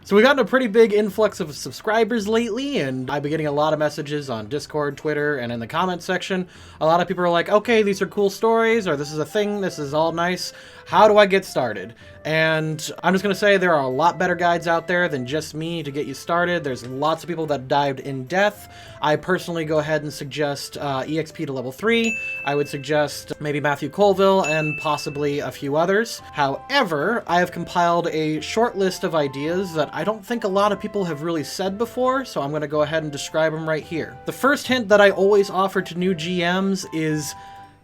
So we've gotten a pretty big influx of subscribers lately, and I've been getting a lot of messages on Discord, Twitter, and in the comments section. A lot of people are like, okay, these are cool stories, or this is a thing, this is all nice. How do I get started? And I'm just going to say there are a lot better guides out there than just me to get you started. There's lots of people that dived in depth. I personally go ahead and suggest EXP to level 3. I would suggest maybe Matthew Colville and possibly a few others. However, I have compiled a short list of ideas that I don't think a lot of people have really said before, so I'm going to go ahead and describe them right here. The first hint that I always offer to new GMs is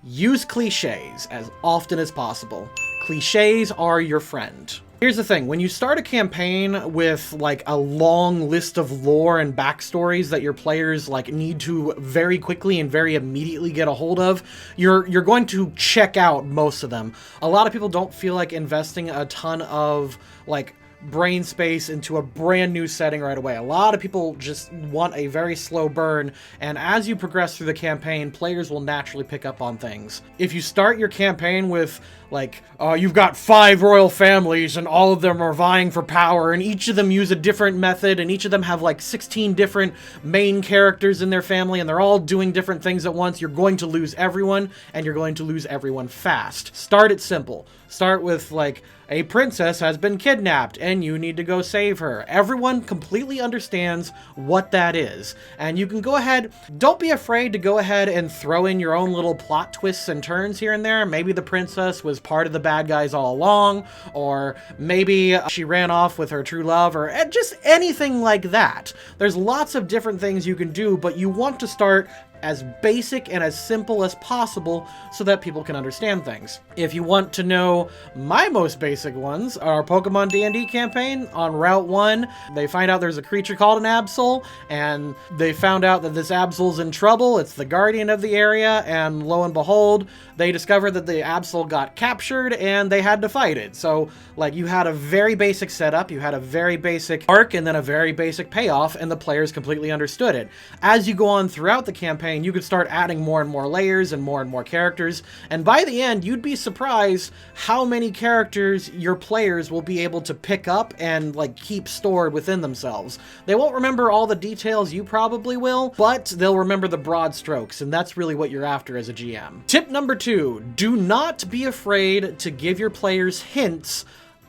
use cliches as often as possible. Cliches are your friend. Here's the thing, when you start a campaign with like a long list of lore and backstories that your players like need to very quickly and very immediately get a hold of, you're going to check out most of them. A lot of people don't feel like investing a ton of like brain space into a brand new setting right away. A lot of people just want a very slow burn, and as you progress through the campaign, players will naturally pick up on things. If you start your campaign with like, you've got 5 royal families and all of them are vying for power and each of them use a different method and each of them have like 16 different main characters in their family and they're all doing different things at once, you're going to lose everyone, and you're going to lose everyone fast. Start it simple. Start with like, a princess has been kidnapped and you need to go save her. Everyone completely understands what that is. And you can go ahead, don't be afraid to go ahead and throw in your own little plot twists and turns here and there. Maybe the princess was part of the bad guys all along, or maybe she ran off with her true love, or just anything like that. There's lots of different things you can do, but you want to start as basic and as simple as possible so that people can understand things. If you want to know my most basic ones, our Pokemon D&D campaign on Route 1, they find out there's a creature called an Absol, and they found out that this Absol's in trouble. It's the guardian of the area, and lo and behold, they discovered that the Absol got captured and they had to fight it. So like, you had a very basic setup, you had a very basic arc, and then a very basic payoff, and the players completely understood it. As you go on throughout the campaign, you could start adding more and more layers and more characters, and by the end, you'd be surprised how many characters your players will be able to pick up and like keep stored within themselves. They won't remember all the details, you probably will, but they'll remember the broad strokes, and that's really what you're after as a GM. Tip number 2, do not be afraid to give your players hints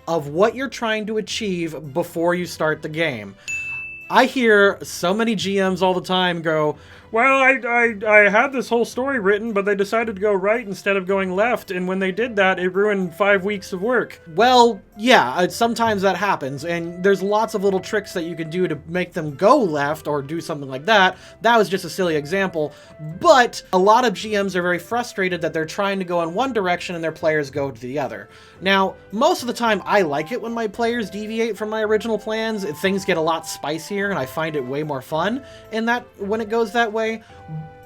of what you're trying to achieve before you start the game. I hear so many GMs all the time go, well, I had this whole story written, but they decided to go right instead of going left, and when they did that, it ruined 5 weeks of work. Well, yeah, sometimes that happens, and there's lots of little tricks that you can do to make them go left or do something like that. That was just a silly example, but a lot of GMs are very frustrated that they're trying to go in one direction and their players go to the other. Now, most of the time, I like it when my players deviate from my original plans. Things get a lot spicier, and I find it way more fun when it goes that way.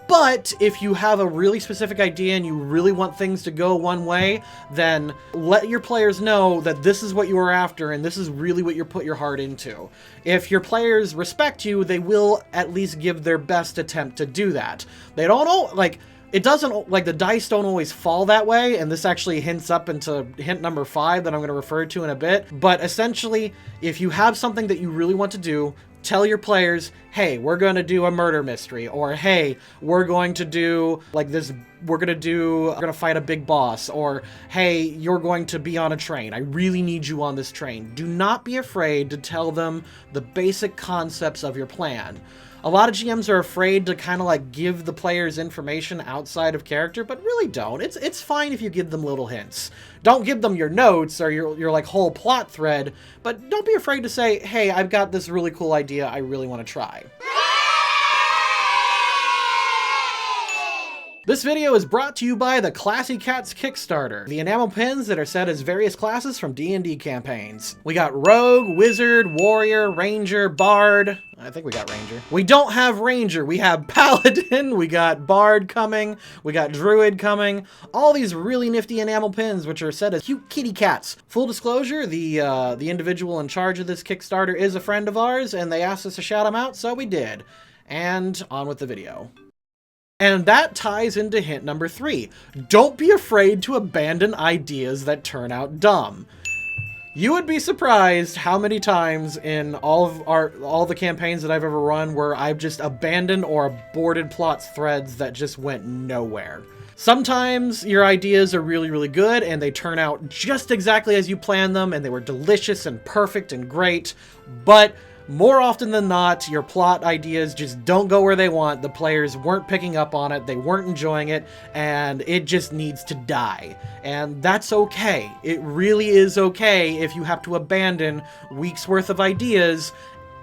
But if you have a really specific idea and you really want things to go one way, then let your players know that this is what you are after and this is really what you put your heart into. If your players respect you, they will at least give their best attempt to do that. They don't know, like, it doesn't, like, the dice don't always fall that way, and this actually hints up into hint number 5 that I'm going to refer to in a bit. But essentially, if you have something that you really want to do, tell your players, hey, we're going to do a murder mystery, or hey, we're going to do like this, we're going to fight a big boss, or hey, you're going to be on a train. I really need you on this train. Do not be afraid to tell them the basic concepts of your plan. A lot of GMs are afraid to kind of like give the players information outside of character, but really don't. It's fine if you give them little hints. Don't give them your notes or your like whole plot thread, but don't be afraid to say, hey, I've got this really cool idea I really want to try. This video is brought to you by the Classy Cats Kickstarter, the enamel pins that are set as various classes from D&D campaigns. We got Rogue, Wizard, Warrior, Ranger, Bard. I think we got Ranger. We don't have Ranger, we have Paladin, we got Bard coming, we got Druid coming. All these really nifty enamel pins which are set as cute kitty cats. Full disclosure, the individual in charge of this Kickstarter is a friend of ours, and they asked us to shout him out, so we did. And on with the video. And that ties into hint number 3. Don't be afraid to abandon ideas that turn out dumb. You would be surprised how many times in all the campaigns that I've ever run where I've just abandoned or aborted plot threads that just went nowhere. Sometimes your ideas are really, really good and they turn out just exactly as you planned them and they were delicious and perfect and great, but more often than not, your plot ideas just don't go where they want. The players weren't picking up on it, they weren't enjoying it, and it just needs to die. And that's okay. It really is okay if you have to abandon weeks worth of ideas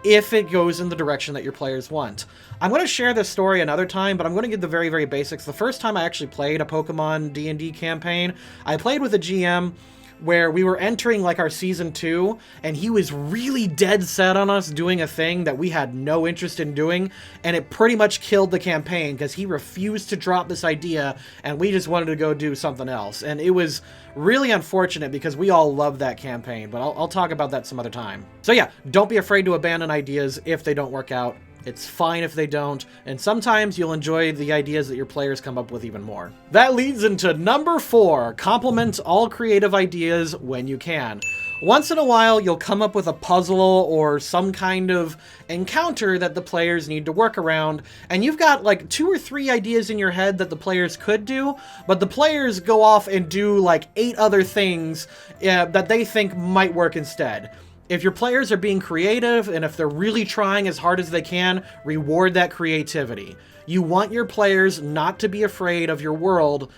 if it goes in the direction that your players want. I'm going to share this story another time, but I'm going to give the very, very basics. The first time I actually played a Pokemon D&D campaign, I played with a GM where we were entering like our season 2, and he was really dead set on us doing a thing that we had no interest in doing, and it pretty much killed the campaign because he refused to drop this idea and we just wanted to go do something else. And it was really unfortunate because we all loved that campaign, but I'll talk about that some other time. So yeah, don't be afraid to abandon ideas if they don't work out. It's fine if they don't, and sometimes you'll enjoy the ideas that your players come up with even more. That leads into number 4, complement all creative ideas when you can. Once in a while, you'll come up with a puzzle or some kind of encounter that the players need to work around, and you've got like 2 or 3 ideas in your head that the players could do, but the players go off and do like 8 other things that they think might work instead. If your players are being creative and if they're really trying as hard as they can, reward that creativity. You want your players not to be afraid of your world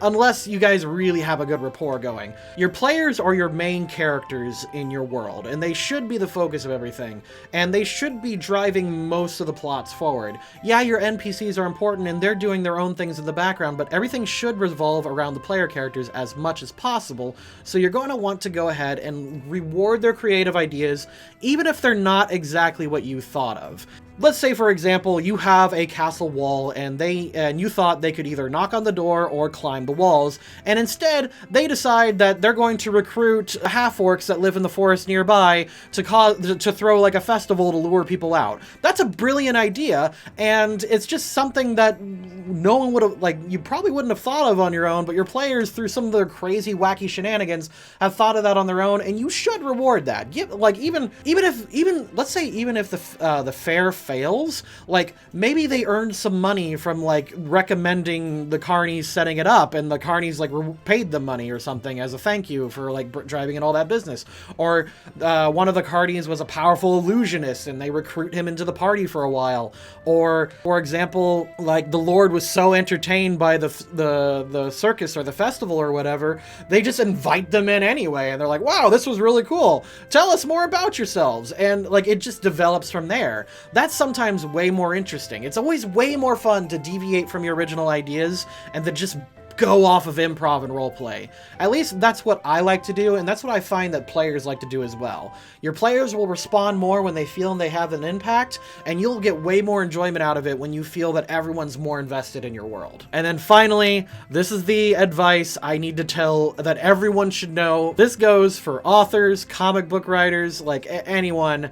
unless you guys really have a good rapport going. Your players are your main characters in your world, and they should be the focus of everything, and they should be driving most of the plots forward. Yeah, your NPCs are important, and they're doing their own things in the background, but everything should revolve around the player characters as much as possible, so you're going to want to go ahead and reward their creative ideas, even if they're not exactly what you thought of. Let's say, for example, you have a castle wall and you thought they could either knock on the door or climb the walls, and instead they decide that they're going to recruit half-orcs that live in the forest nearby to throw like a festival to lure people out. That's a brilliant idea, and it's just something that no one would have, like, you probably wouldn't have thought of on your own, but your players, through some of their crazy, wacky shenanigans, have thought of that on their own, and you should reward that. Even if the fair fails, like, maybe they earned some money from, like, recommending the carnies setting it up, and the carnies, like, paid them money or something as a thank you for, like, driving in all that business. Or one of the carnies was a powerful illusionist, and they recruit him into the party for a while. Or, for example, like, the Lord was so entertained by the circus or the festival or whatever, they just invite them in anyway, and they're like, wow, this was really cool. Tell us more about yourselves. And, like, it just develops from there. That's sometimes way more interesting. It's always way more fun to deviate from your original ideas and to just go off of improv and roleplay. At least that's what I like to do, and that's what I find that players like to do as well. Your players will respond more when they feel they have an impact, and you'll get way more enjoyment out of it when you feel that everyone's more invested in your world. And then finally, this is the advice I need to tell that everyone should know. This goes for authors, comic book writers, like anyone.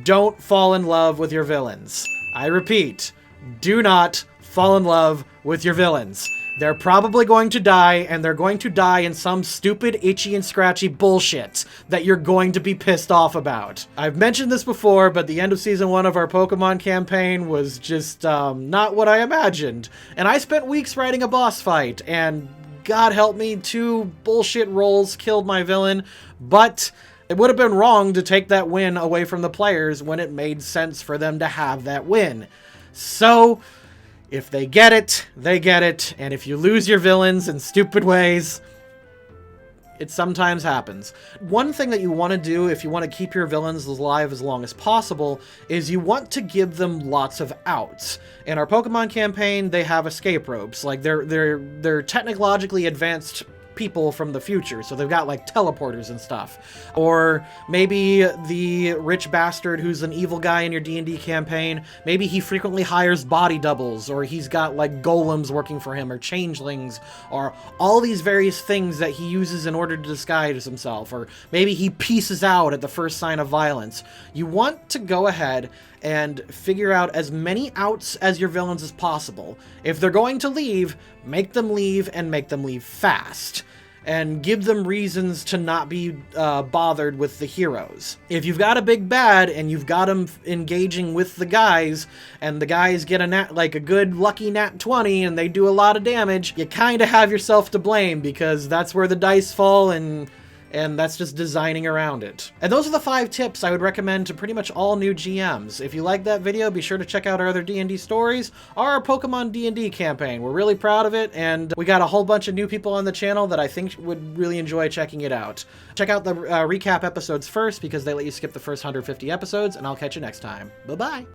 Don't fall in love with your villains. I repeat, do not fall in love with your villains. They're probably going to die, and they're going to die in some stupid, itchy and scratchy bullshit that you're going to be pissed off about. I've mentioned this before, but the end of Season 1 of our Pokemon campaign was just not what I imagined. And I spent weeks writing a boss fight, and God help me, 2 bullshit rolls killed my villain, but it would have been wrong to take that win away from the players when it made sense for them to have that win. So, if they get it, they get it, and if you lose your villains in stupid ways, it sometimes happens. One thing that you want to do if you want to keep your villains alive as long as possible is you want to give them lots of outs. In our Pokemon campaign, they have escape ropes. Like, they're technologically advanced people from the future, so they've got like teleporters and stuff. Or maybe the rich bastard who's an evil guy in your D&D campaign, maybe he frequently hires body doubles, or he's got like golems working for him, or changelings, or all these various things that he uses in order to disguise himself. Or maybe he pieces out at the first sign of violence. You want to go ahead and figure out as many outs as your villains as possible. If they're going to leave, make them leave, and make them leave fast. and give them reasons to not be bothered with the heroes. If you've got a big bad and you've got them engaging with the guys, and the guys get a good lucky nat 20 and they do a lot of damage, you kind of have yourself to blame, because that's where the dice fall, and that's just designing around it. And those are the 5 tips I would recommend to pretty much all new GMs. If you liked that video, be sure to check out our other D&D stories or our Pokemon D&D campaign. We're really proud of it, and we got a whole bunch of new people on the channel that I think would really enjoy checking it out. Check out the recap episodes first, because they let you skip the first 150 episodes, and I'll catch you next time. Bye-bye!